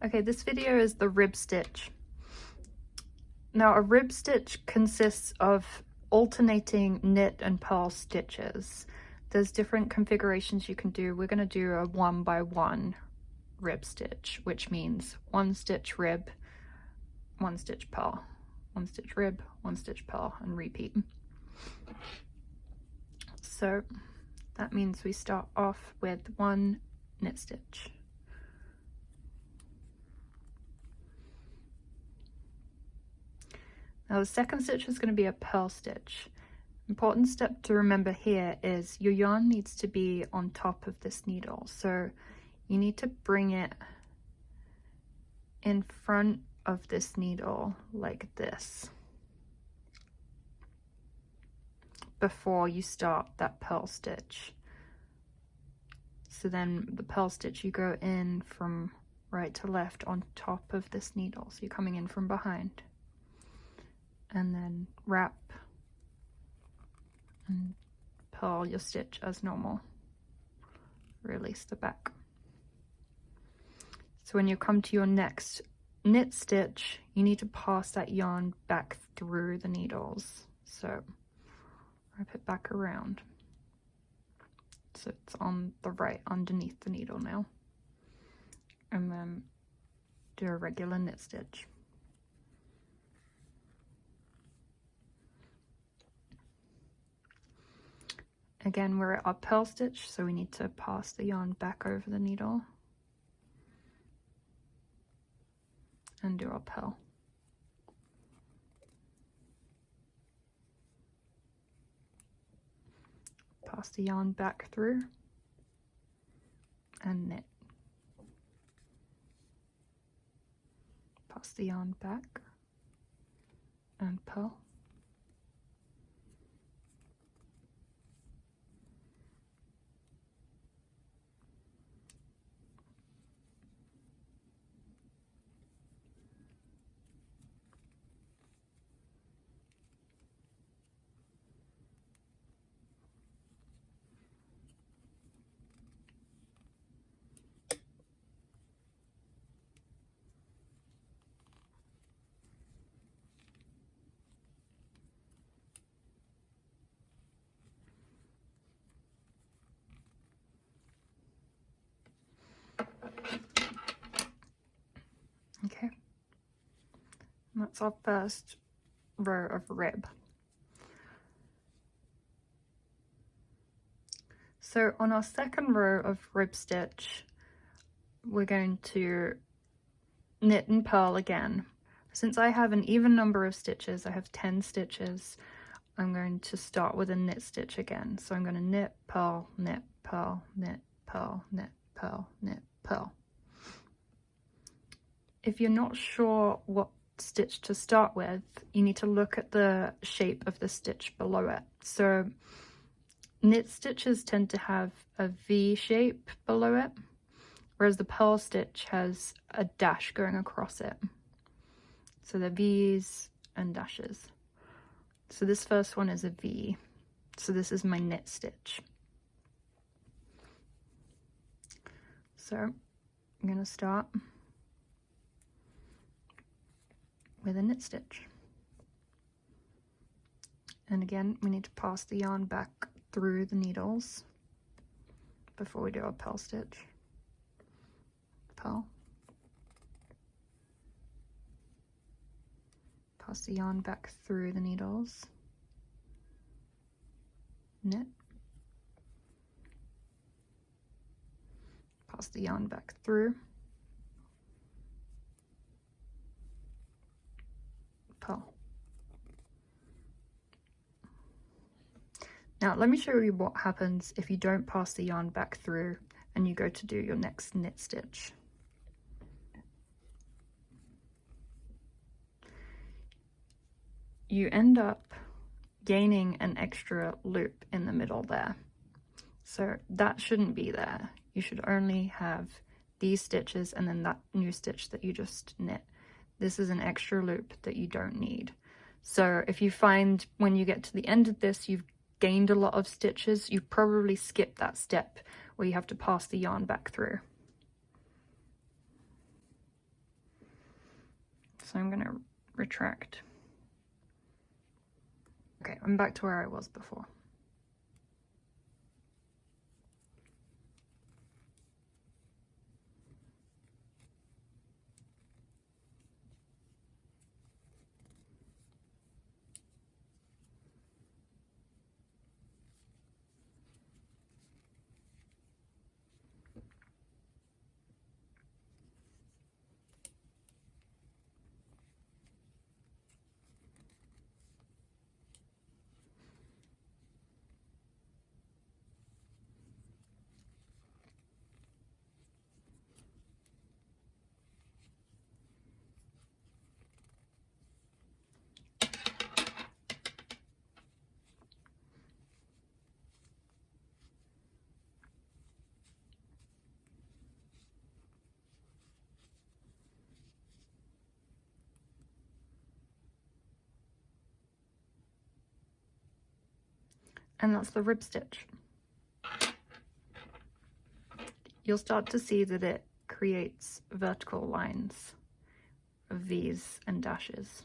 Okay, this video is the rib stitch. Now a rib stitch consists of alternating knit and purl stitches. There's different configurations you can do. We're going to do a 1 by 1 rib stitch, which means 1 stitch rib, 1 stitch purl, 1 stitch rib, 1 stitch purl, and repeat. So that means we start off with 1 knit stitch. Now the second stitch is going to be a purl stitch. Important step to remember here is your yarn needs to be on top of this needle. So you need to bring it in front of this needle like this before you start that purl stitch. So then the purl stitch, you go in from right to left on top of this needle. So you're coming in from behind. And then wrap and purl your stitch as normal. Release the back. So when you come to your next knit stitch, you need to pass that yarn back through the needles. So wrap it back around. So it's on the right underneath the needle now. And then do a regular knit stitch. Again, we're at our purl stitch, so we need to pass the yarn back over the needle and do our purl. Pass the yarn back through and knit. Pass the yarn back and purl. Okay, and that's our first row of rib. So on our second row of rib stitch, we're going to knit and purl again. Since I have an even number of stitches, I have 10 stitches, I'm going to start with a knit stitch again. So I'm going to knit, purl, knit, purl, knit, purl, knit, purl, knit, purl. If you're not sure what stitch to start with, you need to look at the shape of the stitch below it. So knit stitches tend to have a V shape below it, whereas the purl stitch has a dash going across it. So they're V's and dashes. So this first one is a V. So this is my knit stitch. So I'm going to start with a knit stitch. And again, we need to pass the yarn back through the needles before we do our purl stitch. Purl. Pass the yarn back through the needles. Knit. Pass the yarn back through. Purl. Now let me show you what happens if you don't pass the yarn back through and you go to do your next knit stitch. You end up gaining an extra loop in the middle there. So that shouldn't be there. You should only have these stitches and then that new stitch that you just knit. This is an extra loop that you don't need. So if you find when you get to the end of this, you've gained a lot of stitches, you probably skip that step where you have to pass the yarn back through. retract. Okay, I'm back to where I was before. And that's the rib stitch. You'll start to see that it creates vertical lines of V's and dashes.